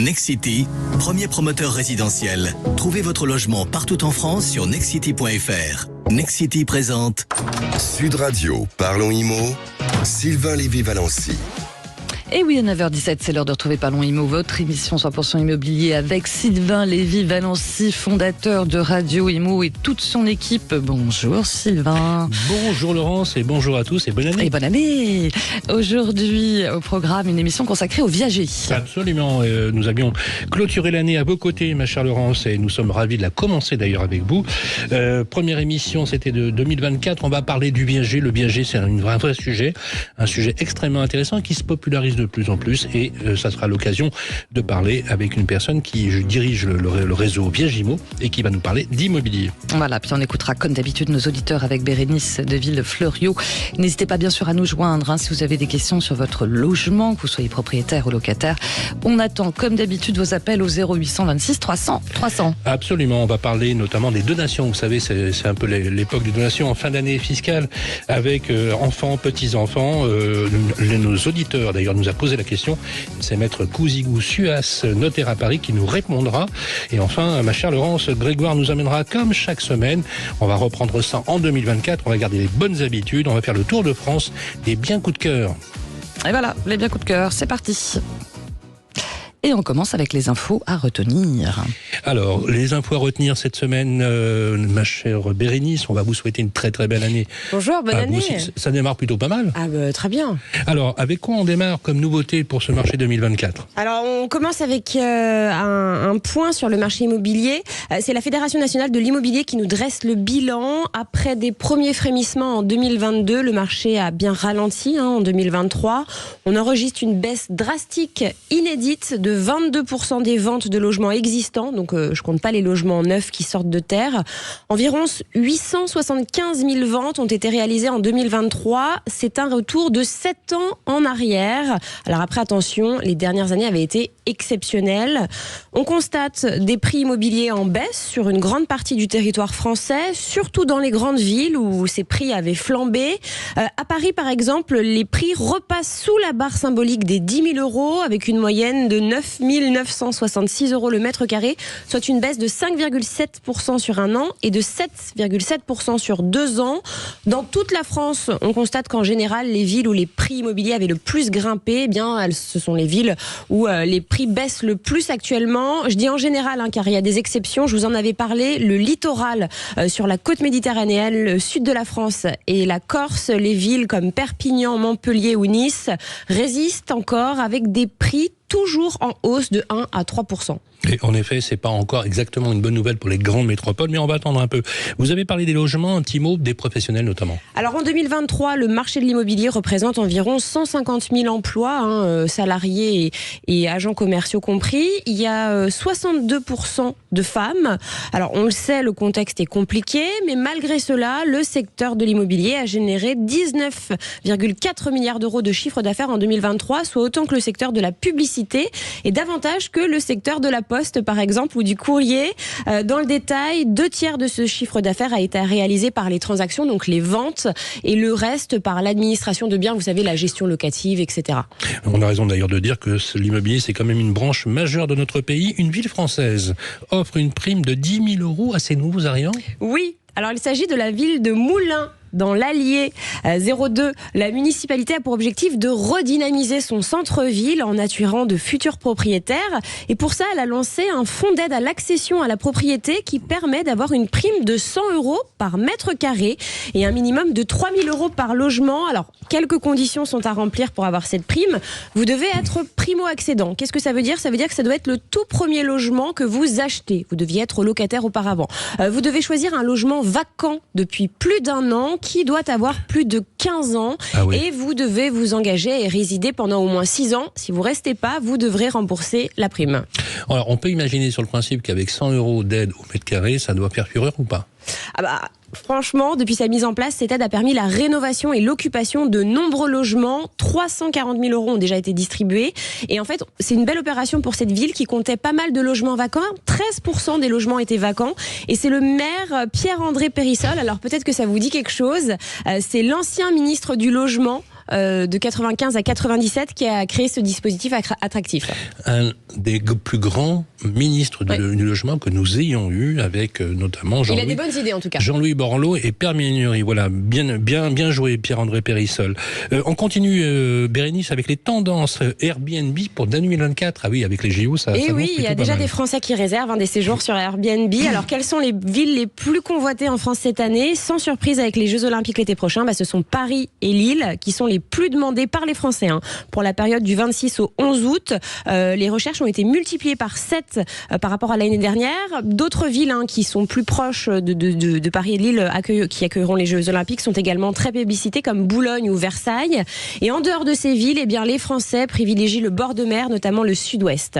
Nexity, premier promoteur résidentiel. Trouvez votre logement partout en France sur nexity.fr. Nexity présente Sud Radio, Parlons Immo, Sylvain Lévy-Valency. Et oui, à 9h17, c'est l'heure de retrouver Parlons Immo, votre émission 100% immobilier avec Sylvain Lévy-Valency, fondateur de Radio Immo et toute son équipe. Bonjour Sylvain. Bonjour Laurence et bonjour à tous et bonne année. Et bonne année. Aujourd'hui, au programme, une émission consacrée aux viagers. Absolument. Nous avions clôturé l'année à vos côtés, ma chère Laurence, et nous sommes ravis de la commencer d'ailleurs avec vous. Première émission, c'était de 2024. On va parler du viager. Le viager, c'est un vrai sujet, un sujet extrêmement intéressant qui se popularise de plus en plus, et ça sera l'occasion de parler avec une personne qui dirige le réseau Viagimo et qui va nous parler d'immobilier. Voilà, puis on écoutera comme d'habitude nos auditeurs avec Bérénice de Villefleurio. N'hésitez pas bien sûr à nous joindre si vous avez des questions sur votre logement, que vous soyez propriétaire ou locataire. On attend comme d'habitude vos appels au 0826 300 300. Absolument, on va parler notamment des donations. Vous savez, c'est un peu l'époque des donations en fin d'année fiscale avec enfants, petits-enfants. Nos auditeurs d'ailleurs nous a posé la question. C'est maître Cousigou Suas, notaire à Paris, qui nous répondra. Et enfin, ma chère Laurence, Grégoire nous amènera comme chaque semaine. On va reprendre ça en 2024. On va garder les bonnes habitudes. On va faire le tour de France des biens coups de cœur. Et voilà, les biens coups de cœur, c'est parti. Et on commence avec les infos à retenir. Alors, les infos à retenir cette semaine, ma chère Bérénice, on va vous souhaiter une très très belle année. Bonjour, bonne année. Ça démarre plutôt pas mal. Ah bah, très bien. Alors, avec quoi on démarre comme nouveauté pour ce marché 2024 ? Alors, on commence avec un point sur le marché immobilier. C'est la Fédération nationale de l'immobilier qui nous dresse le bilan. Après des premiers frémissements en 2022, le marché a bien ralenti en 2023. On enregistre une baisse drastique, inédite, de 22% des ventes de logements existants, donc je compte pas les logements neufs qui sortent de terre. Environ 875 000 ventes ont été réalisées en 2023. C'est un retour de 7 ans en arrière. Alors après, attention, les dernières années avaient été exceptionnelles. On constate des prix immobiliers en baisse sur une grande partie du territoire français, surtout dans les grandes villes où ces prix avaient flambé. À Paris, par exemple, les prix repassent sous la barre symbolique des 10 000 € avec une moyenne de 9 966 € le mètre carré, soit une baisse de 5,7% sur un an et de 7,7% sur 2 ans. Dans toute la France, on constate qu'en général, les villes où les prix immobiliers avaient le plus grimpé, ce sont les villes où les prix baissent le plus actuellement. Je dis en général, car il y a des exceptions. Je vous en avais parlé. Le littoral sur la côte méditerranéenne, le sud de la France et la Corse, les villes comme Perpignan, Montpellier ou Nice résistent encore avec des prix toujours en hausse de 1 à 3%. Et en effet, c'est pas encore exactement une bonne nouvelle pour les grandes métropoles, mais on va attendre un peu. Vous avez parlé des logements, un petit mot des professionnels notamment. Alors en 2023, le marché de l'immobilier représente environ 150 000 emplois, salariés et agents commerciaux compris. Il y a 62% de femmes. Alors on le sait, le contexte est compliqué, mais malgré cela, le secteur de l'immobilier a généré 19,4 milliards d'euros de chiffre d'affaires en 2023, soit autant que le secteur de la publicité et davantage que le secteur de la Poste par exemple ou du courrier. Dans le détail, 2/3 de ce chiffre d'affaires a été réalisé par les transactions, donc les ventes, et le reste par l'administration de biens, vous savez, la gestion locative, etc. On a raison d'ailleurs de dire que l'immobilier, c'est quand même une branche majeure de notre pays. Une ville française offre une prime de 10 000 € à ses nouveaux arrivants. Oui, alors il s'agit de la ville de Moulins, dans l'Allier 02. La municipalité a pour objectif de redynamiser son centre-ville en attirant de futurs propriétaires. Et pour ça, elle a lancé un fonds d'aide à l'accession à la propriété qui permet d'avoir une prime de 100 € par mètre carré et un minimum de 3 000 € par logement. Alors, quelques conditions sont à remplir pour avoir cette prime. Vous devez être primo-accédant. Qu'est-ce que ça veut dire ? Ça veut dire que ça doit être le tout premier logement que vous achetez. Vous deviez être locataire auparavant. Vous devez choisir un logement vacant depuis plus d'1 an qui doit avoir plus de 15 ans. Ah oui. Et vous devez vous engager et résider pendant au moins 6 ans. Si vous ne restez pas, vous devrez rembourser la prime. Alors, on peut imaginer sur le principe qu'avec 100 € d'aide au mètre carré, ça doit faire fureur ou pas ? Franchement, depuis sa mise en place, cette aide a permis la rénovation et l'occupation de nombreux logements. 340 000 € ont déjà été distribués. Et en fait, c'est une belle opération pour cette ville qui comptait pas mal de logements vacants. 13% des logements étaient vacants. Et c'est le maire Pierre-André Périssol. Alors peut-être que ça vous dit quelque chose. C'est l'ancien ministre du Logement de 95 à 97 qui a créé ce dispositif attractif. Un des plus grands ministres du logement que nous ayons eu, avec notamment Il a des bonnes idées en tout cas. Jean-Louis Borloo et Pierre Mignuri. Voilà, bien joué Pierre-André Périssol. On continue, Bérénice, avec les tendances Airbnb pour 2024. Ah oui, avec les JO, ça Et oui, il y a déjà des Français qui réservent des séjours sur Airbnb. Alors, quelles sont les villes les plus convoitées en France cette année? Sans surprise, avec les Jeux Olympiques l'été prochain, ce sont Paris et Lille qui sont les plus demandés par les Français. Pour la période du 26 au 11 août, les recherches ont été multipliées par 7 par rapport à l'année dernière. D'autres villes qui sont plus proches de Paris et Lille qui accueilleront les Jeux Olympiques sont également très publicitées, comme Boulogne ou Versailles. Et en dehors de ces villes, les Français privilégient le bord de mer, notamment le sud-ouest.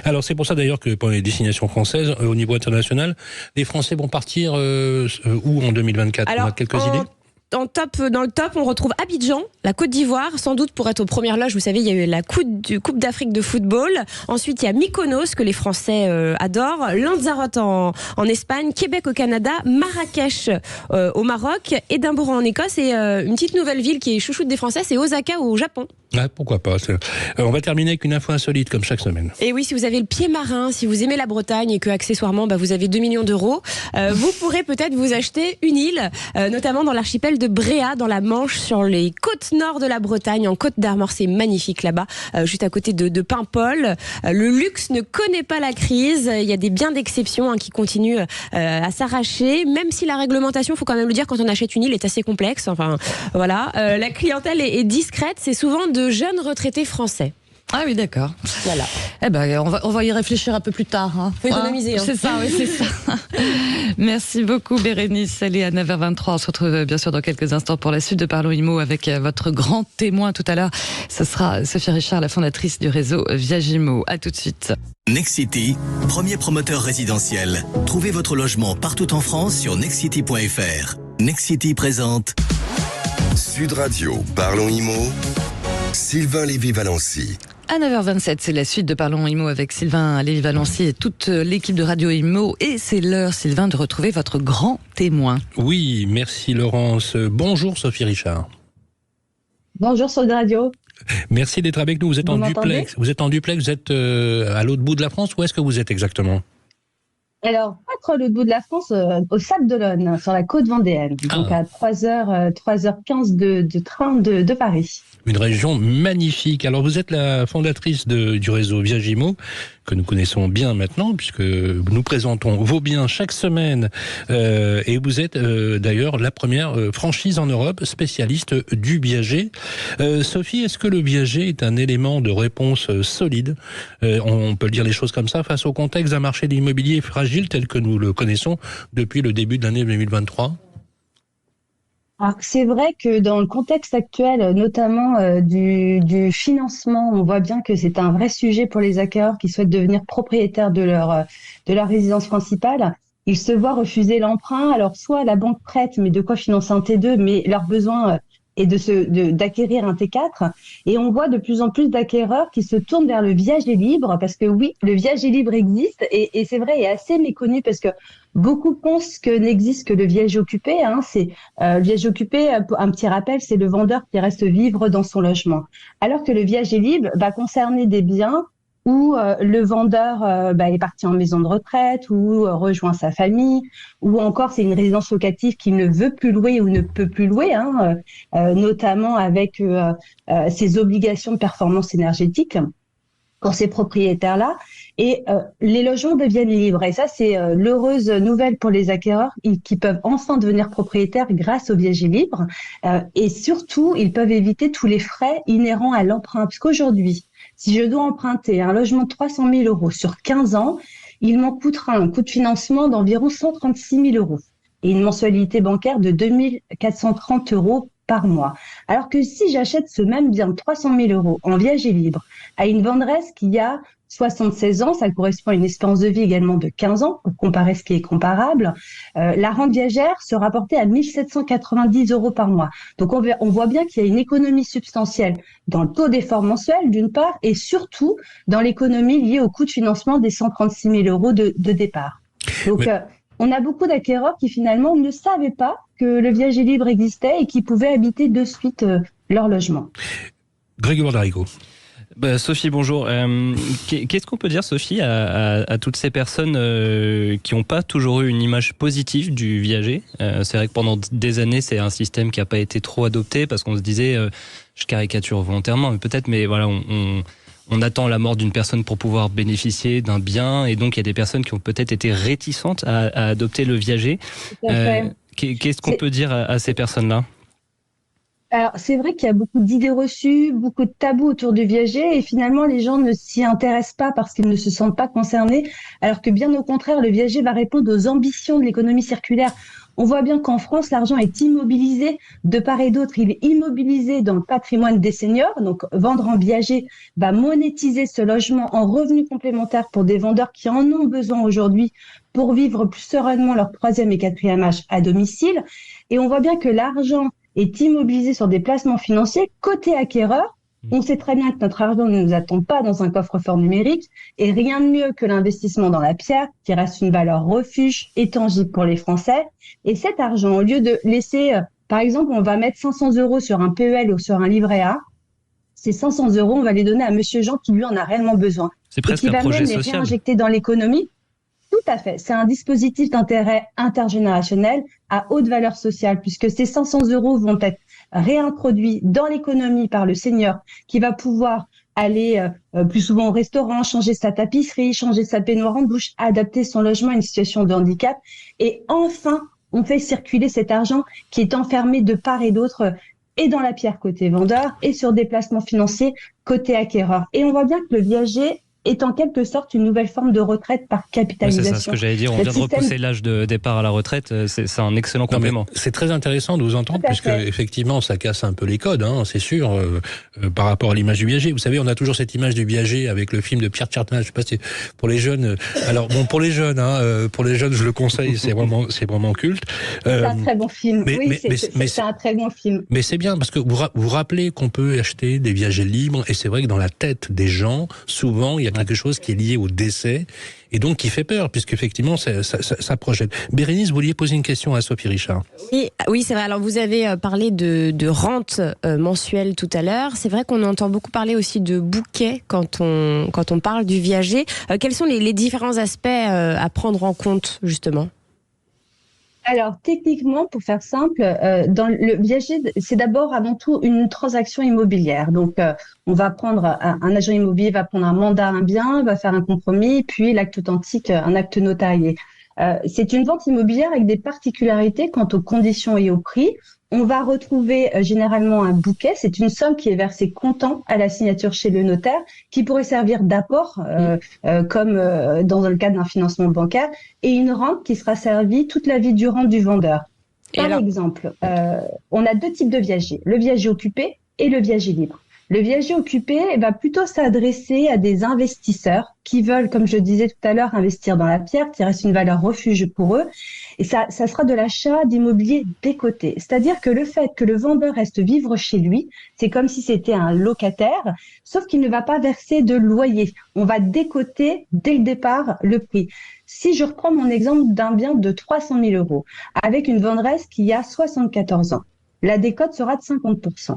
Alors c'est pour ça d'ailleurs que pour les destinations françaises, au niveau international, les Français vont partir où en 2024? On a quelques idées? Dans le top, on retrouve Abidjan, la Côte d'Ivoire, sans doute pour être aux premières loges. Vous savez, il y a eu la Coupe d'Afrique de football. Ensuite, il y a Mykonos, que les Français adorent. Lanzarote en Espagne, Québec au Canada, Marrakech au Maroc, Édimbourg en Écosse et une petite nouvelle ville qui est chouchoute des Français, c'est Osaka au Japon. Ah, pourquoi pas. On va terminer avec une info insolite comme chaque semaine. Et oui, si vous avez le pied marin, si vous aimez la Bretagne et que accessoirement vous avez 2 millions d'euros, vous pourrez peut-être vous acheter une île, notamment dans l'archipel de Bréa, dans la Manche, sur les côtes nord de la Bretagne, en Côte d'Armor. C'est magnifique là-bas, juste à côté de Paimpol. Le luxe ne connaît pas la crise. Il y a des biens d'exception qui continuent à s'arracher, même si la réglementation, faut quand même le dire, quand on achète une île, est assez complexe. Enfin, voilà. La clientèle est discrète. C'est souvent de jeunes retraités français. Ah oui, d'accord. Voilà. Eh ben, on va y réfléchir un peu plus tard. Faut économiser. C'est ça, oui, c'est ça. Merci beaucoup, Bérénice. Elle est à 9h23. On se retrouve bien sûr dans quelques instants pour la suite de Parlons Immo avec votre grand témoin tout à l'heure. Ce sera Sophie Richard, la fondatrice du réseau Viagimo. À tout de suite. Nexity, premier promoteur résidentiel. Trouvez votre logement partout en France sur nexity.fr. Nexity présente Sud Radio, Parlons Immo, Sylvain Lévy-Valency. À 9h27, c'est la suite de Parlons Immo avec Sylvain Lévy-Valency et toute l'équipe de Radio Immo. Et c'est l'heure, Sylvain, de retrouver votre grand témoin. Oui, merci Laurence. Bonjour Sophie Richard. Bonjour Sud Radio. Merci d'être avec nous. Vous êtes en duplex. Vous êtes à l'autre bout de la France. Où est-ce que vous êtes exactement? Alors, pas trop à l'autre bout de la France, au Sable d'Olonne, sur la côte vendéenne. Donc à 3h15 de train de Paris. Une région magnifique. Alors vous êtes la fondatrice du réseau Viagimo, que nous connaissons bien maintenant, puisque nous présentons vos biens chaque semaine. Et vous êtes d'ailleurs la première franchise en Europe spécialiste du viager. Sophie, est-ce que le viager est un élément de réponse solide, on peut dire les choses comme ça, face au contexte d'un marché de l'immobilier fragile tel que nous le connaissons depuis le début de l'année 2023 ? Alors, c'est vrai que dans le contexte actuel, notamment du financement, on voit bien que c'est un vrai sujet pour les acquéreurs qui souhaitent devenir propriétaires de leur résidence principale. Ils se voient refuser l'emprunt. Alors, soit la banque prête, mais de quoi financer un T2, mais leur besoin est d'acquérir un T4. Et on voit de plus en plus d'acquéreurs qui se tournent vers le viager libre, parce que oui, le viager libre existe et c'est vrai, est assez méconnu parce que beaucoup pensent que n'existe que le viager occupé. C'est le viager occupé, un petit rappel, c'est le vendeur qui reste vivre dans son logement. Alors que le viager libre va concerner des biens où le vendeur est parti en maison de retraite ou rejoint sa famille, ou encore c'est une résidence locative qu'il ne veut plus louer ou ne peut plus louer, notamment avec ses obligations de performance énergétique pour ces propriétaires-là. Et les logements deviennent libres. Et ça, c'est l'heureuse nouvelle pour les acquéreurs qui peuvent enfin devenir propriétaires grâce au viager libre. Et surtout, ils peuvent éviter tous les frais inhérents à l'emprunt. Parce qu'aujourd'hui, si je dois emprunter un logement de 300 000 euros sur 15 ans, il m'en coûtera un coût de financement d'environ 136 000 euros et une mensualité bancaire de 2 430 euros par mois. Alors que si j'achète ce même bien de 300 000 euros en viager libre à une venderesse qui a 76 ans, ça correspond à une espérance de vie également de 15 ans, pour comparer ce qui est comparable, la rente viagère se rapportait à 1 790 euros par mois. Donc on voit bien qu'il y a une économie substantielle dans le taux d'effort mensuel d'une part, et surtout dans l'économie liée au coût de financement des 136 000 euros de départ. Donc on a beaucoup d'acquéreurs qui finalement ne savaient pas que le viager libre existait et qui pouvaient habiter de suite leur logement. Grégoire Darigo. Sophie, bonjour. Qu'est-ce qu'on peut dire, Sophie, à toutes ces personnes qui n'ont pas toujours eu une image positive du viager? C'est vrai que pendant des années, c'est un système qui n'a pas été trop adopté parce qu'on se disait, je caricature volontairement, mais peut-être, mais voilà, on attend la mort d'une personne pour pouvoir bénéficier d'un bien, et donc il y a des personnes qui ont peut-être été réticentes à adopter le viager. Qu'est-ce qu'on peut dire à ces personnes-là? Alors, c'est vrai qu'il y a beaucoup d'idées reçues, beaucoup de tabous autour du viager et finalement, les gens ne s'y intéressent pas parce qu'ils ne se sentent pas concernés, alors que bien au contraire, le viager va répondre aux ambitions de l'économie circulaire. On voit bien qu'en France, l'argent est immobilisé de part et d'autre. Il est immobilisé dans le patrimoine des seniors. Donc, vendre en viager va monétiser ce logement en revenu complémentaire pour des vendeurs qui en ont besoin aujourd'hui pour vivre plus sereinement leur 3e et 4e âge à domicile. Et on voit bien que l'argent est immobilisé sur des placements financiers. Côté acquéreur, on sait très bien que notre argent ne nous attend pas dans un coffre-fort numérique et rien de mieux que l'investissement dans la pierre, qui reste une valeur refuge et tangible pour les Français. Et cet argent, au lieu de laisser, par exemple, on va mettre 500 € sur un PEL ou sur un livret A, ces 500 €, on va les donner à Monsieur Jean qui lui en a réellement besoin. C'est presque un projet social. Et qui va même les réinjecter dans l'économie. Tout à fait. C'est un dispositif d'intérêt intergénérationnel à haute valeur sociale, puisque ces 500 € vont être réintroduits dans l'économie par le senior qui va pouvoir aller plus souvent au restaurant, changer sa tapisserie, changer sa peignoir en douche, adapter son logement à une situation de handicap. Et enfin, on fait circuler cet argent qui est enfermé de part et d'autre et dans la pierre côté vendeur et sur des placements financiers côté acquéreur. Et on voit bien que le viager est en quelque sorte une nouvelle forme de retraite par capitalisation. Oui, c'est ça ce que j'allais dire. On vient de repousser l'âge de départ à la retraite. C'est un excellent complément. C'est très intéressant de vous entendre, puisque effectivement, ça casse un peu les codes, hein, c'est sûr, par rapport à l'image du viager. Vous savez, on a toujours cette image du viager avec le film de Pierre Tchertman. Je sais pas si pour les jeunes. Alors bon, pour les jeunes, je le conseille. C'est vraiment culte. C'est un très bon film. C'est un très bon film. Mais c'est bien parce que vous vous rappelez qu'on peut acheter des viagers libres, et c'est vrai que dans la tête des gens, souvent, il y a quelque chose qui est lié au décès et donc qui fait peur, puisqu'effectivement ça projette. Bérénice, vous vouliez poser une question à Sophie Richard. Oui, c'est vrai. Alors vous avez parlé de rente mensuelle tout à l'heure. C'est vrai qu'on entend beaucoup parler aussi de bouquet quand on parle du viager. Quels sont les différents aspects à prendre en compte justement ? Alors, techniquement, pour faire simple, dans le viager, c'est d'abord avant tout une transaction immobilière. Donc, on va prendre un agent immobilier va prendre un mandat, un bien, va faire un compromis, puis l'acte authentique, un acte notarié. C'est une vente immobilière avec des particularités quant aux conditions et au prix. On va retrouver généralement un bouquet. C'est une somme qui est versée comptant à la signature chez le notaire, qui pourrait servir d'apport, comme dans le cadre d'un financement bancaire, et une rente qui sera servie toute la vie durant du vendeur. Par exemple, on a 2 types de viagers, le viager occupé et le viager libre. Le viager occupé va plutôt s'adresser à des investisseurs qui veulent, comme je disais tout à l'heure, investir dans la pierre, qui reste une valeur refuge pour eux. Et ça sera de l'achat d'immobilier décoté. C'est-à-dire que le fait que le vendeur reste vivre chez lui, c'est comme si c'était un locataire, sauf qu'il ne va pas verser de loyer. On va décoter dès le départ le prix. Si je reprends mon exemple d'un bien de 300 000 € avec une venderesse qui a 74 ans, la décote sera de 50%.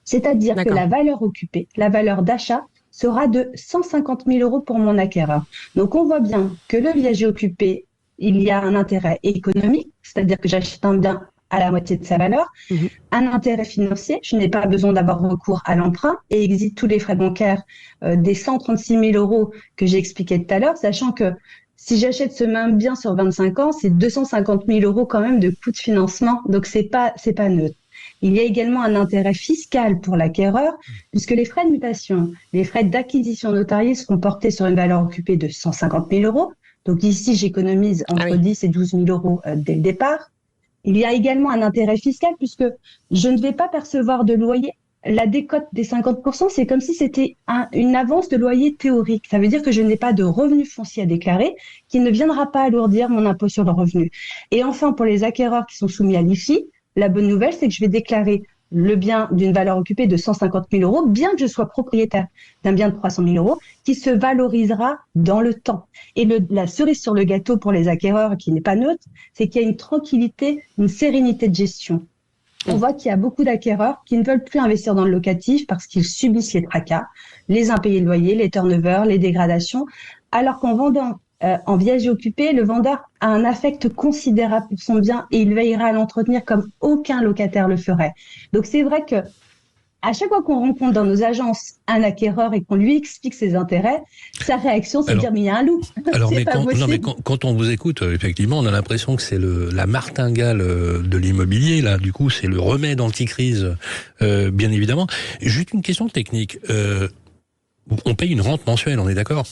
C'est-à-dire que la valeur occupée, la valeur d'achat, sera de 150 000 € pour mon acquéreur. Donc, on voit bien que le viager occupé, il y a un intérêt économique, c'est-à-dire que j'achète un bien à la moitié de sa valeur, un intérêt financier, je n'ai pas besoin d'avoir recours à l'emprunt et existe tous les frais bancaires des 136 000 € que j'ai expliqué tout à l'heure, sachant que si j'achète ce même bien sur 25 ans, c'est 250 000 € quand même de coût de financement, donc c'est pas neutre. Il y a également un intérêt fiscal pour l'acquéreur, puisque les frais de mutation, les frais d'acquisition notariée seront portés sur une valeur occupée de 150 000 €. Donc ici, j'économise entre 10 et 12 000 € dès le départ. Il y a également un intérêt fiscal, puisque je ne vais pas percevoir de loyer. La décote des 50%, c'est comme si c'était une avance de loyer théorique. Ça veut dire que je n'ai pas de revenu foncier à déclarer, qui ne viendra pas alourdir mon impôt sur le revenu. Et enfin, pour les acquéreurs qui sont soumis à l'IFI, la bonne nouvelle, c'est que je vais déclarer le bien d'une valeur occupée de 150 000 euros, bien que je sois propriétaire d'un bien de 300 000 euros, qui se valorisera dans le temps. Et la cerise sur le gâteau pour les acquéreurs, qui n'est pas neutre, c'est qu'il y a une tranquillité, une sérénité de gestion. On voit qu'il y a beaucoup d'acquéreurs qui ne veulent plus investir dans le locatif parce qu'ils subissent les tracas, les impayés de loyer, les turnovers, les dégradations, alors qu'en vendant en viager occupé, le vendeur a un affect considérable pour son bien et il veillera à l'entretenir comme aucun locataire le ferait. Donc c'est vrai que à chaque fois qu'on rencontre dans nos agences un acquéreur et qu'on lui explique ses intérêts, sa réaction c'est de dire mais il y a un loup. Alors mais quand on vous écoute, effectivement, on a l'impression que c'est la martingale de l'immobilier. Là, du coup, c'est le remède anti-crise, bien évidemment. Juste une question technique. On paye une rente mensuelle, on est d'accord ?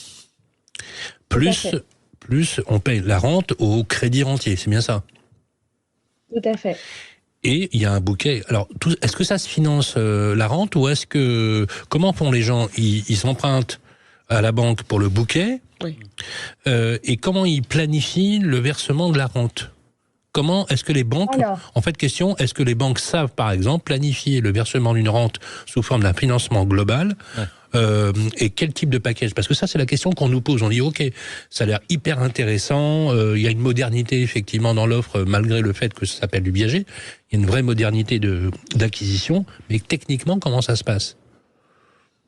Plus on paye la rente au crédit rentier, c'est bien ça ? Tout à fait. Et il y a un bouquet. Alors, est-ce que ça se finance la rente ou est-ce que comment font les gens ? Ils s'empruntent à la banque pour le bouquet. Oui. Et comment ils planifient le versement de la rente ? Comment est-ce que les banques, est-ce que les banques savent par exemple planifier le versement d'une rente sous forme d'un financement global ? Et quel type de package ? Parce que ça, c'est la question qu'on nous pose. On dit, ok, ça a l'air hyper intéressant. Il y a une modernité, effectivement, dans l'offre, malgré le fait que ça s'appelle du viager. Il y a une vraie modernité d'acquisition. Mais techniquement, comment ça se passe ?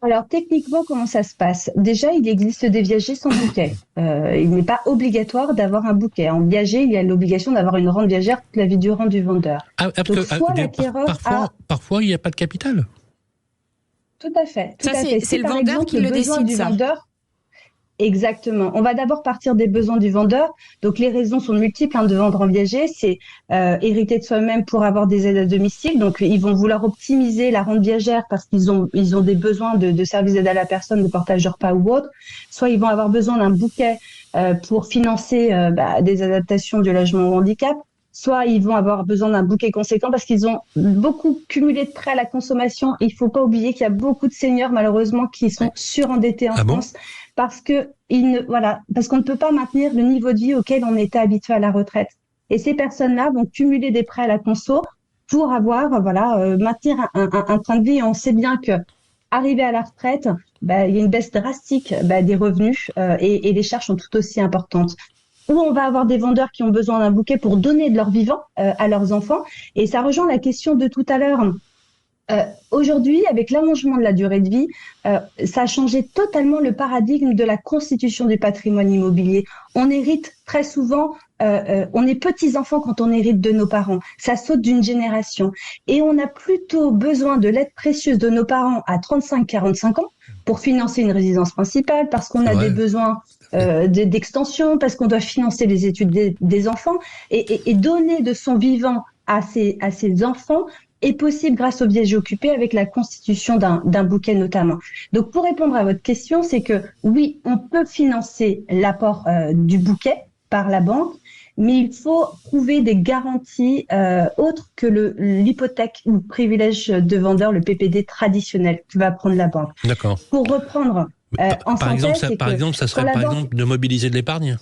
Alors, techniquement, comment ça se passe ? Déjà, il existe des viagers sans bouquet. Il n'est pas obligatoire d'avoir un bouquet. En viager, il y a l'obligation d'avoir une rente viagère toute la vie durant du vendeur. Parfois, il n'y a pas de capital. Tout à fait. C'est le vendeur qui le décide, ça. Exactement. On va d'abord partir des besoins du vendeur. Donc, les raisons sont multiples de vendre en viager. C'est hériter de soi-même pour avoir des aides à domicile. Donc, ils vont vouloir optimiser la rente viagère parce qu'ils ont des besoins de services d'aide à la personne, de portage de repas ou autre. Soit ils vont avoir besoin d'un bouquet pour financer des adaptations du logement au handicap. Soit ils vont avoir besoin d'un bouquet conséquent parce qu'ils ont beaucoup cumulé de prêts à la consommation. Il faut pas oublier qu'il y a beaucoup de seniors, malheureusement, qui sont surendettés en France parce qu'on ne peut pas maintenir le niveau de vie auquel on était habitué à la retraite. Et ces personnes-là vont cumuler des prêts à la conso pour avoir, maintenir un train de vie. Et on sait bien que arrivé à la retraite, il y a une baisse drastique des revenus et les charges sont tout aussi importantes. Où on va avoir des vendeurs qui ont besoin d'un bouquet pour donner de leur vivant à leurs enfants. Et ça rejoint la question de tout à l'heure. Aujourd'hui, avec l'allongement de la durée de vie, ça a changé totalement le paradigme de la constitution du patrimoine immobilier. On hérite très souvent, on est petits-enfants quand on hérite de nos parents. Ça saute d'une génération. Et on a plutôt besoin de l'aide précieuse de nos parents à 35-45 ans pour financer une résidence principale, parce qu'on a des besoins d'extension, parce qu'on doit financer les études des enfants, et donner de son vivant à ses enfants est possible grâce au viager occupé avec la constitution d'un bouquet notamment. Donc pour répondre à votre question, c'est que oui, on peut financer l'apport du bouquet par la banque, mais il faut trouver des garanties autres que l'hypothèque ou le privilège de vendeur, le PPD traditionnel que va prendre la banque. D'accord. Pour reprendre par exemple, ça serait de mobiliser de l'épargne.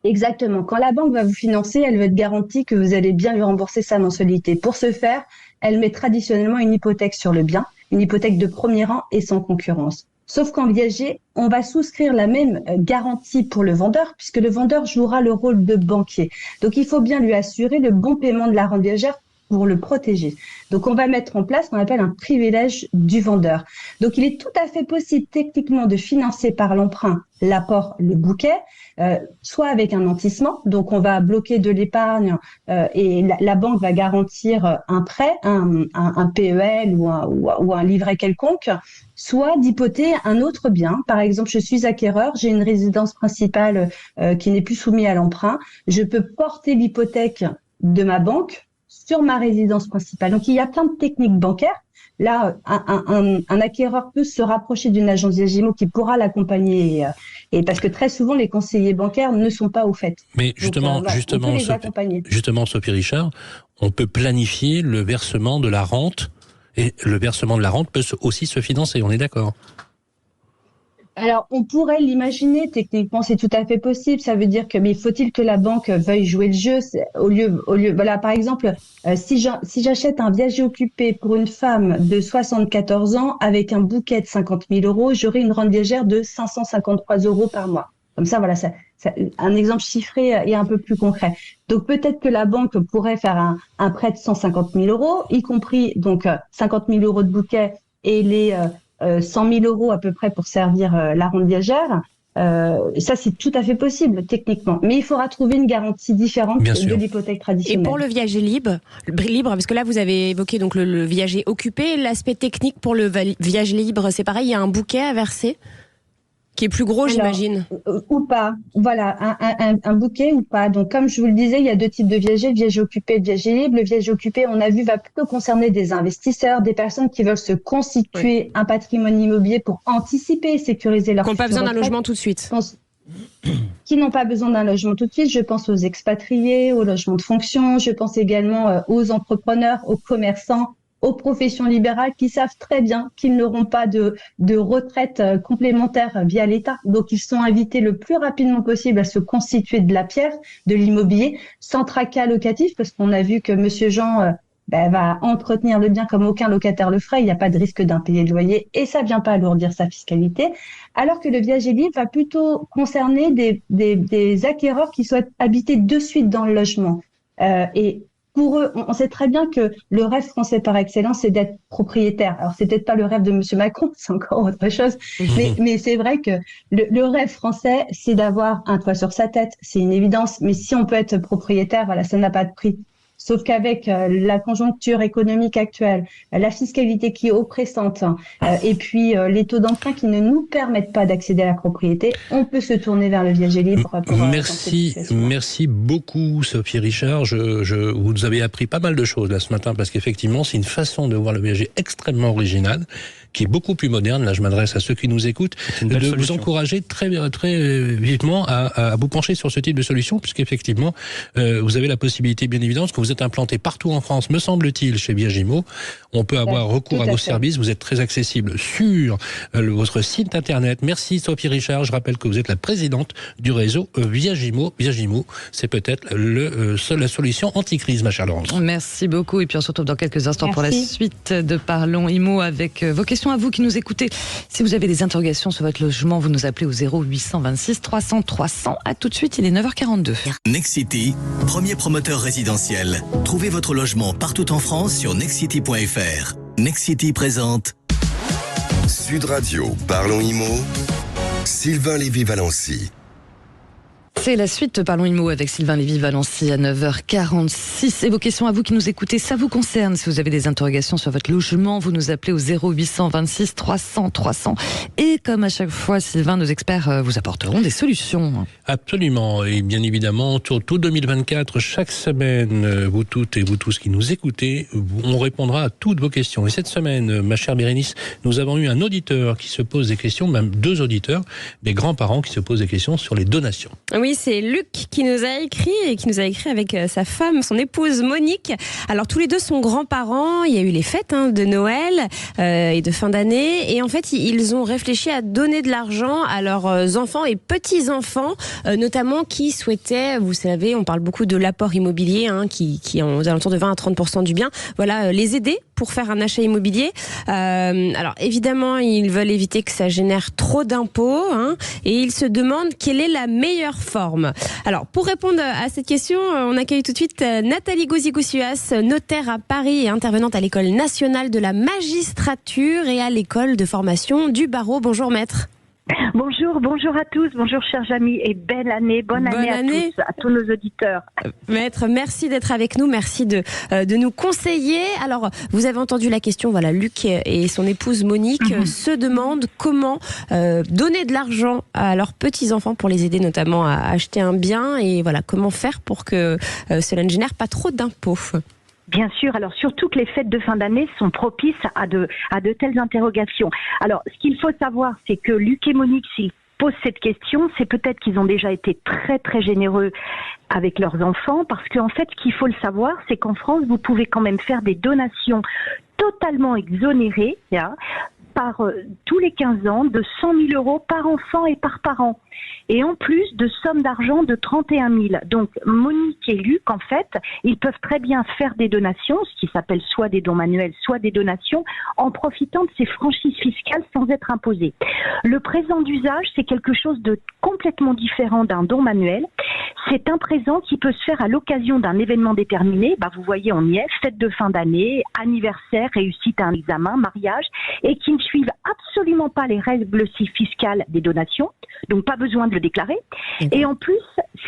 Exactement. Quand la banque va vous financer, elle veut être garantie que vous allez bien lui rembourser sa mensualité. Pour ce faire, elle met traditionnellement une hypothèque sur le bien, une hypothèque de premier rang et sans concurrence. Sauf qu'en viager, on va souscrire la même garantie pour le vendeur, puisque le vendeur jouera le rôle de banquier. Donc, il faut bien lui assurer le bon paiement de la rente viagère pour le protéger. Donc, on va mettre en place ce qu'on appelle un privilège du vendeur. Donc, il est tout à fait possible techniquement de financer par l'emprunt l'apport, le bouquet, soit avec un nantissement. Donc, on va bloquer de l'épargne et la banque va garantir un prêt, un PEL ou un livret quelconque, soit d'hypothéquer un autre bien. Par exemple, je suis acquéreur, j'ai une résidence principale qui n'est plus soumise à l'emprunt. Je peux porter l'hypothèque de ma banque sur ma résidence principale. Donc, il y a plein de techniques bancaires. Là, un acquéreur peut se rapprocher d'une agence d'IGMO qui pourra l'accompagner, et parce que très souvent, les conseillers bancaires ne sont pas au fait. Mais justement, Sophie Richard, on peut planifier le versement de la rente, et le versement de la rente peut aussi se financer, on est d'accord ? Alors, on pourrait l'imaginer, techniquement, c'est tout à fait possible. Ça veut dire que, mais faut-il que la banque veuille jouer le jeu voilà, par exemple, si j'achète un viager occupé pour une femme de 74 ans avec un bouquet de 50 000 euros, j'aurai une rente viagère de 553 euros par mois. Comme ça, voilà, un exemple chiffré et un peu plus concret. Donc, peut-être que la banque pourrait faire un prêt de 150 000 euros, y compris, donc, 50 000 euros de bouquet et les, 100 000 euros à peu près pour servir la rente viagère. Ça, c'est tout à fait possible techniquement, mais il faudra trouver une garantie différente de l'hypothèque traditionnelle. Et pour le viager libre, parce que là vous avez évoqué donc le viager occupé, l'aspect technique pour le viager libre, c'est pareil, il y a un bouquet à verser qui est plus gros, j'imagine. Ou pas. Voilà, un bouquet ou pas. Donc, comme je vous le disais, il y a deux types de viagers, le viager occupé et le viager libre. Le viager occupé, on a vu, va plutôt concerner des investisseurs, des personnes qui veulent se constituer un patrimoine immobilier pour anticiper et sécuriser leur future retraite. Qui n'ont pas besoin d'un retraite. logement tout de suite. Qui n'ont pas besoin d'un logement tout de suite. Je pense aux expatriés, aux logements de fonction. Je pense également aux entrepreneurs, aux commerçants, aux professions libérales qui savent très bien qu'ils n'auront pas de retraite complémentaire via l'État. Donc, ils sont invités le plus rapidement possible à se constituer de la pierre, de l'immobilier, sans tracas locatif, parce qu'on a vu que Monsieur Jean va entretenir le bien comme aucun locataire le ferait. Il n'y a pas de risque d'impayé de loyer et ça vient pas alourdir sa fiscalité. Alors que le viager libre va plutôt concerner des acquéreurs qui souhaitent habiter de suite dans le logement. Et pour eux, on sait très bien que le rêve français par excellence, c'est d'être propriétaire. Alors, c'est peut-être pas le rêve de Monsieur Macron, c'est encore autre chose. Mais c'est vrai que le rêve français, c'est d'avoir un toit sur sa tête. C'est une évidence. Mais si on peut être propriétaire, voilà, ça n'a pas de prix. Sauf qu'avec la conjoncture économique actuelle, la fiscalité qui est oppressante, et puis les taux d'emprunt qui ne nous permettent pas d'accéder à la propriété, on peut se tourner vers le viager libre. Merci beaucoup, Sophie Richard. Vous nous avez appris pas mal de choses là ce matin, parce qu'effectivement, c'est une façon de voir le viager extrêmement originale, qui est beaucoup plus moderne. Là, je m'adresse à ceux qui nous écoutent, de vous encourager très vivement à vous pencher sur ce type de solution, puisqu'effectivement, vous avez la possibilité, bien évidemment, parce que vous êtes implanté partout en France, me semble-t-il, chez Viagimo. On peut avoir recours à vos services. Vous êtes très accessible sur votre site internet. Merci, Sophie Richard. Je rappelle que vous êtes la présidente du réseau Viagimo. Viagimo, c'est peut-être la solution anti-crise, ma chère Laurence. Merci beaucoup. Et puis on se retrouve dans quelques instants pour la suite de Parlons Immo avec vos questions à vous qui nous écoutez. Si vous avez des interrogations sur votre logement, vous nous appelez au 0826 300 300. À tout de suite, il est 9h42. Nexity, premier promoteur résidentiel. Trouvez votre logement partout en France sur nexity.fr. Nexity présente Sud Radio, Parlons Immo, Sylvain Lévy-Valency. C'est la suite de Parlons Immo avec Sylvain Lévy-Valency à 9h46. Et vos questions à vous qui nous écoutez, ça vous concerne. Si vous avez des interrogations sur votre logement, vous nous appelez au 0826 300 300. Et comme à chaque fois, Sylvain, nos experts vous apporteront des solutions. Absolument. Et bien évidemment, tout 2024, chaque semaine, vous toutes et vous tous qui nous écoutez, on répondra à toutes vos questions. Et cette semaine, ma chère Bérénice, nous avons eu un auditeur qui se pose des questions, même deux auditeurs, des grands-parents qui se posent des questions sur les donations. Oui, c'est Luc qui nous a écrit avec sa femme, son épouse Monique. Alors tous les deux sont grands-parents, il y a eu les fêtes de Noël et de fin d'année, et en fait ils ont réfléchi à donner de l'argent à leurs enfants et petits-enfants, notamment qui souhaitaient, vous savez, on parle beaucoup de l'apport immobilier qui est aux alentours de 20 à 30% du bien, voilà, les aider pour faire un achat immobilier. Alors évidemment, ils veulent éviter que ça génère trop d'impôts, et ils se demandent quelle est la meilleure forme. Alors pour répondre à cette question, on accueille tout de suite Nathalie Gouzi-Goussuas, notaire à Paris et intervenante à l'École nationale de la magistrature et à l'École de formation du barreau. Bonjour maître. Bonjour à tous, bonjour chers amis et bonne année à tous nos auditeurs. Maître, merci d'être avec nous, merci de nous conseiller. Alors, vous avez entendu la question, voilà, Luc et son épouse Monique se demandent comment donner de l'argent à leurs petits-enfants pour les aider notamment à acheter un bien et voilà, comment faire pour que cela ne génère pas trop d'impôts. Bien sûr, alors surtout que les fêtes de fin d'année sont propices à de telles interrogations. Alors, ce qu'il faut savoir, c'est que Luc et Monique, s'ils posent cette question, c'est peut-être qu'ils ont déjà été très très généreux avec leurs enfants, parce qu'en fait, ce qu'il faut le savoir, c'est qu'en France, vous pouvez quand même faire des donations totalement exonérées, tous les 15 ans de 100 000 euros par enfant et par parent. Et en plus de sommes d'argent de 31 000. Donc Monique et Luc, en fait, ils peuvent très bien faire des donations, ce qui s'appelle soit des dons manuels, soit des donations, en profitant de ces franchises fiscales sans être imposés. Le présent d'usage, c'est quelque chose de complètement différent d'un don manuel. C'est un présent qui peut se faire à l'occasion d'un événement déterminé. Vous voyez, on y est, fête de fin d'année, anniversaire, réussite à un examen, mariage, et qui ne suivent absolument pas les règles fiscales des donations. Donc pas besoin de le déclarer. Et en plus,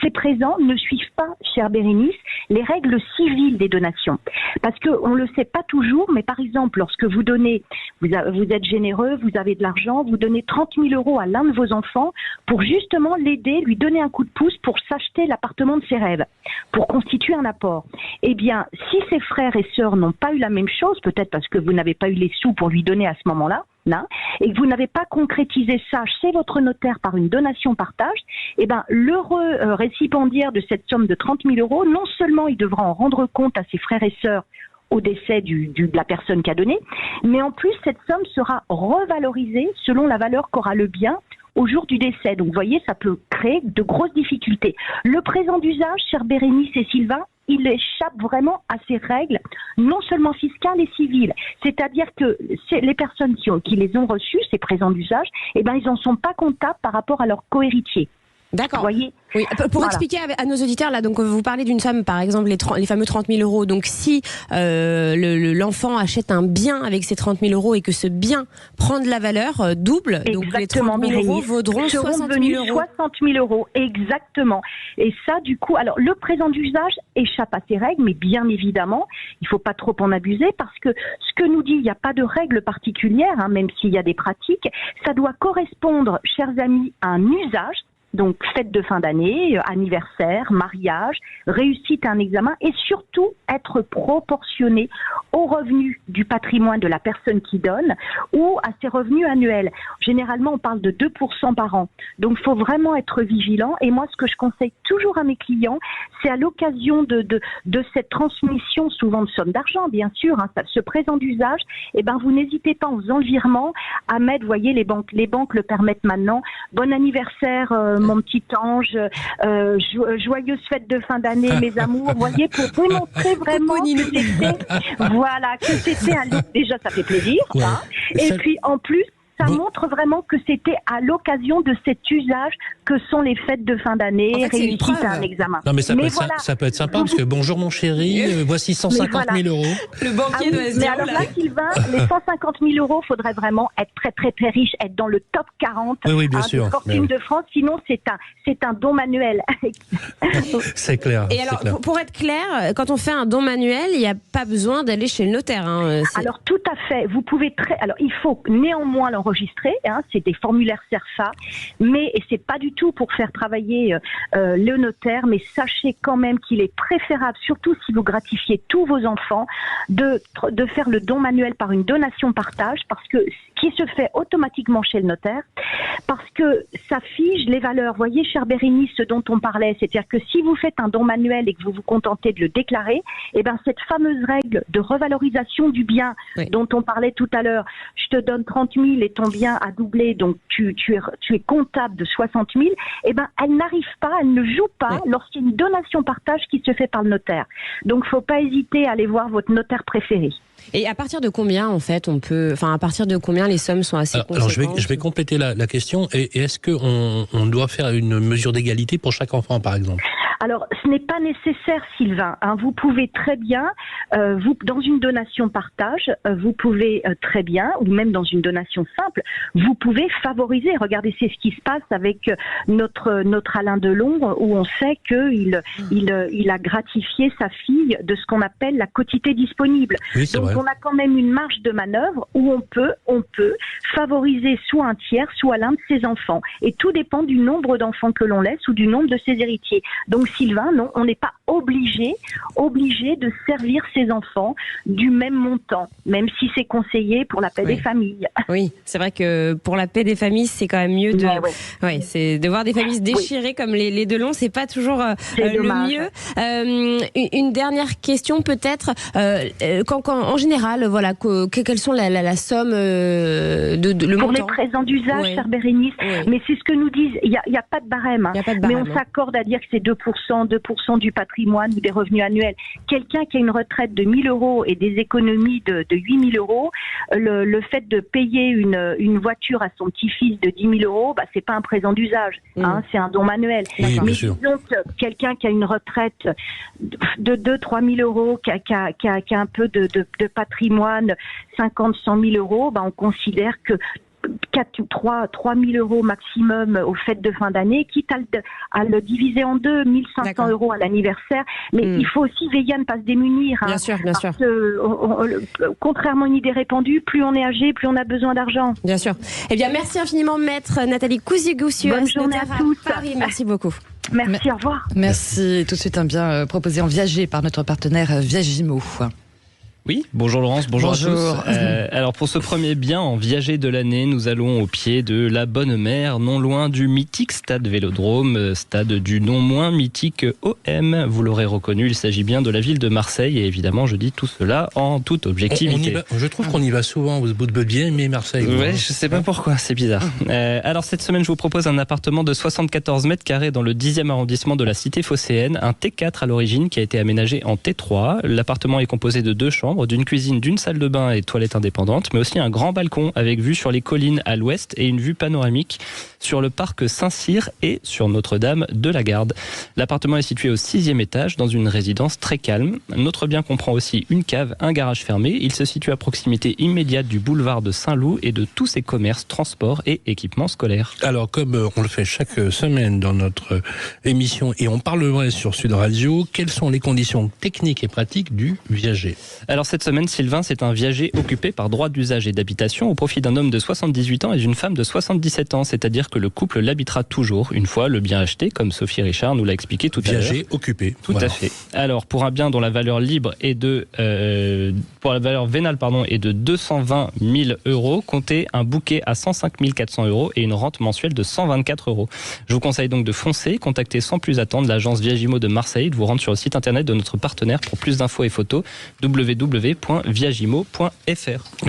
ces présents ne suivent pas, chère Bérénice, les règles civiles des donations. Parce qu'on ne le sait pas toujours, mais par exemple, lorsque vous donnez, vous êtes généreux, vous avez de l'argent, vous donnez 30 000 euros à l'un de vos enfants pour justement l'aider, lui donner un coup de pouce pour s'acheter l'appartement de ses rêves, pour constituer un apport. Eh bien, si ses frères et sœurs n'ont pas eu la même chose, peut-être parce que vous n'avez pas eu les sous pour lui donner à ce moment-là, et que vous n'avez pas concrétisé ça chez votre notaire par une donation-partage, eh ben, l'heureux récipiendaire de cette somme de 30 000 euros, non seulement il devra en rendre compte à ses frères et sœurs au décès de la personne qui a donné, mais en plus, cette somme sera revalorisée selon la valeur qu'aura le bien au jour du décès. Donc, vous voyez, ça peut créer de grosses difficultés. Le présent d'usage, chère Bérénice et Sylvain, il échappe vraiment à ces règles, non seulement fiscales et civiles. C'est-à-dire que les personnes qui les ont reçus, ces présents d'usage, eh ben, ils n'en sont pas comptables par rapport à leurs cohéritiers. D'accord. Vous voyez ? Oui. Pour expliquer à nos auditeurs, là, donc vous parlez d'une somme, par exemple, les fameux 30 000 euros. Donc, si l'enfant achète un bien avec ces 30 000 euros et que ce bien prend de la valeur double, donc les 30 000 euros vaudront 60 000 euros. 60 000 euros, exactement. Et ça, du coup, alors le présent d'usage échappe à ces règles, mais bien évidemment, il ne faut pas trop en abuser parce que ce que nous dit, il n'y a pas de règles particulières, même s'il y a des pratiques, ça doit correspondre, chers amis, à un usage. Donc, fête de fin d'année, anniversaire, mariage, réussite à un examen et surtout être proportionné aux revenus du patrimoine de la personne qui donne ou à ses revenus annuels. Généralement, on parle de 2% par an. Donc, il faut vraiment être vigilant. Et moi, ce que je conseille toujours à mes clients, c'est à l'occasion de cette transmission, souvent de sommes d'argent, bien sûr, ce présent d'usage, eh ben, vous n'hésitez pas en faisant le virement à mettre, vous voyez, les banques le permettent maintenant. Bon anniversaire, mon petit ange, joyeuse fête de fin d'année, mes amours, vous voyez, pour démontrer vraiment que c'était déjà ça fait plaisir, et puis en plus ça montre vraiment que c'était à l'occasion de cet usage que sont les fêtes de fin d'année, réussite à un examen. Non mais ça peut être sympa parce que bonjour mon chéri, voici 150 000 euros. Le banquier doit se dire. Mais alors là, Sylvain, les 150 000 euros, faudrait vraiment être très très très riche, être dans le top 40 bien sûr, des fortunes de France. Sinon, c'est un don manuel. C'est clair. Et alors, pour être clair, quand on fait un don manuel, il n'y a pas besoin d'aller chez le notaire. Alors tout à fait. Vous pouvez alors il faut néanmoins l'enregistrer. C'est des formulaires CERFA, et c'est pas du tout pour faire travailler le notaire, mais sachez quand même qu'il est préférable, surtout si vous gratifiez tous vos enfants, de faire le don manuel par une donation-partage, parce que qui se fait automatiquement chez le notaire, parce que ça fige les valeurs. Voyez, chère Bérénice, ce dont on parlait, c'est-à-dire que si vous faites un don manuel et que vous vous contentez de le déclarer, eh ben cette fameuse règle de revalorisation du bien dont on parlait tout à l'heure, je te donne 30 000 et ton bien a doublé, donc tu es comptable de 60 000, eh ben elle n'arrive pas, elle ne joue pas lorsqu'il y a une donation-partage qui se fait par le notaire. Donc, faut pas hésiter à aller voir votre notaire préféré. Et à partir de combien, en fait, à partir de combien les sommes sont assez conséquentes? Alors, je vais compléter la question. Et est-ce qu'on doit faire une mesure d'égalité pour chaque enfant, par exemple? Alors, ce n'est pas nécessaire, Sylvain. Vous pouvez très bien, dans une donation partage, vous pouvez très bien, ou même dans une donation simple, vous pouvez favoriser. Regardez, c'est ce qui se passe avec notre Alain Delon, où on sait qu'il a gratifié sa fille de ce qu'on appelle la quotité disponible. Oui, donc, on a quand même une marge de manœuvre où on peut favoriser soit un tiers, soit l'un de ses enfants. Et tout dépend du nombre d'enfants que l'on laisse ou du nombre de ses héritiers. Donc, Sylvain, non, on n'est pas obligé de servir ses enfants du même montant, même si c'est conseillé pour la paix des familles. Oui, c'est vrai que pour la paix des familles, c'est quand même mieux de, c'est de voir des familles se déchirer comme les Delon, c'est pas toujours le mieux. Une dernière question peut-être, quand en général, voilà, quelles sont la somme le pour montant. Les présents d'usage, chère Bérénice, mais c'est ce que nous disent. Il y a pas de barème, mais on s'accorde à dire que c'est 2% du patrimoine ou des revenus annuels. Quelqu'un qui a une retraite de 1 000 € et des économies de 8 000 €, le fait de payer une voiture à son petit-fils de 10 000 €, c'est pas un présent d'usage, c'est un don manuel. Oui, mais disons que quelqu'un qui a une retraite de 2-3 000 €, qui a un peu de patrimoine, 50-100 000 €, on considère que 3 000 € maximum aux fêtes de fin d'année, quitte à le diviser en deux, 1 500 € à l'anniversaire. Mais il faut aussi veiller à ne pas se démunir. Bien sûr. Parce que, contrairement à une idée répandue, plus on est âgé, plus on a besoin d'argent. Bien sûr. Eh bien, merci infiniment, maître Nathalie Cousy-Goussios. Bonne journée à tous. Paris. Merci beaucoup. Merci, au revoir. Merci. Tout de suite un bien proposé en viager par notre partenaire Viagimo. Oui, bonjour Laurence, bonjour. À tous. Alors pour ce premier bien en viager de l'année, nous allons au pied de la Bonne Mer, non loin du mythique stade Vélodrome, stade du non moins mythique OM. Vous l'aurez reconnu, il s'agit bien de la ville de Marseille et évidemment je dis tout cela en toute objectivité. Je trouve qu'on y va souvent, vous devez bien aimer Marseille. Ouais, je sais pas pourquoi, c'est bizarre. Alors cette semaine je vous propose un appartement de 74 mètres carrés dans le 10e arrondissement de la cité phocéenne, un T4 à l'origine qui a été aménagé en T3. L'appartement est composé de 2 chambres, d'une cuisine, d'une salle de bain et toilettes indépendantes, mais aussi un grand balcon avec vue sur les collines à l'ouest et une vue panoramique sur le parc Saint-Cyr et sur Notre-Dame de la Garde. L'appartement est situé au 6e étage dans une résidence très calme. Notre bien comprend aussi une cave, un garage fermé. Il se situe à proximité immédiate du boulevard de Saint-Loup et de tous ses commerces, transports et équipements scolaires. Alors, comme on le fait chaque semaine dans notre émission et on parle vrai sur Sud Radio, quelles sont les conditions techniques et pratiques du viager ? Alors cette semaine, Sylvain, c'est un viager occupé par droit d'usage et d'habitation au profit d'un homme de 78 ans et d'une femme de 77 ans. C'est-à-dire que le couple l'habitera toujours une fois le bien acheté, comme Sophie Richard nous l'a expliqué tout à l'heure. Viager occupé. Tout à fait. Alors, pour un bien dont la valeur libre est pour la valeur vénale, est de 220 000 €, comptez un bouquet à 105 400 € et une rente mensuelle de 124 €. Je vous conseille donc de foncer, contacter sans plus attendre l'agence Viagimo de Marseille, de vous rendre sur le site internet de notre partenaire pour plus d'infos et photos, www.viagimo.fr.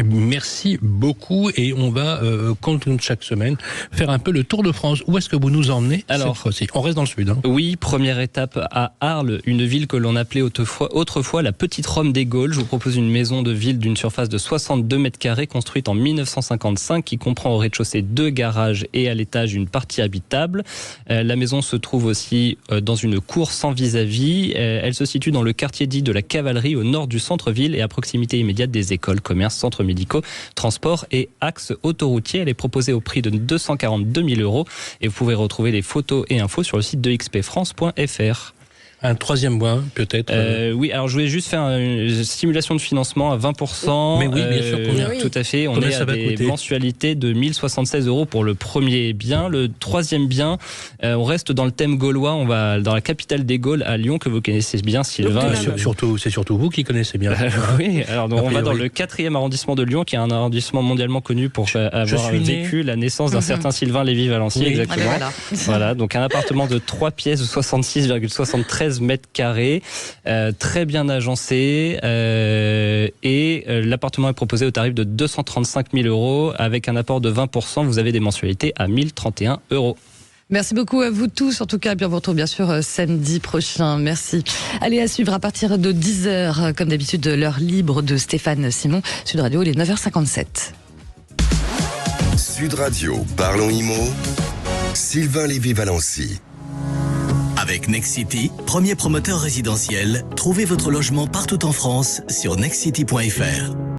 Merci beaucoup et on va, comme chaque semaine, faire un peu le tour de France. Où est-ce que vous nous emmenez cette fois-ci ? On reste dans le sud. Oui, première étape à Arles, une ville que l'on appelait autrefois la petite Rome des Gaules. Je vous propose une maison de ville d'une surface de 62 mètres carrés construite en 1955 qui comprend au rez-de-chaussée 2 garages et à l'étage une partie habitable. La maison se trouve aussi dans une cour sans vis-à-vis. Elle se situe dans le quartier dit de la Cavalerie au nord du centre-ville et à proximité immédiate des écoles, commerces, centres médicaux, transports et axes autoroutiers. Elle est proposée au prix de 242 000 € et vous pouvez retrouver les photos et infos sur le site de xpfrance.fr. Un troisième point, peut-être. Oui, alors je voulais juste faire une simulation de financement à 20%. Mais oui, bien sûr, combien ? Tout à fait. On est à des mensualités de 1 076 € pour le premier bien. Le troisième bien, on reste dans le thème gaulois. On va dans la capitale des Gaules, à Lyon, que vous connaissez bien, Sylvain. C'est surtout vous qui connaissez bien. Oui, alors on va dans le 4e arrondissement de Lyon, qui est un arrondissement mondialement connu pour avoir vécu la naissance d'un certain Sylvain Lévy-Valency. Oui. Exactement. Voilà, donc un appartement de 3 pièces de 66,73 mètres carrés, très bien agencé et l'appartement est proposé au tarif de 235 000 € avec un apport de 20%. Vous avez des mensualités à 1 031 €. Merci beaucoup à vous tous. En tout cas, bien vous retrouve bien sûr samedi prochain. Merci. Allez, à suivre à partir de 10h, comme d'habitude, l'heure libre de Stéphane Simon. Sud Radio, il est 9h57. Sud Radio, parlons IMO. Sylvain Lévy-Valency. Avec Nexity, premier promoteur résidentiel, trouvez votre logement partout en France sur nexity.fr.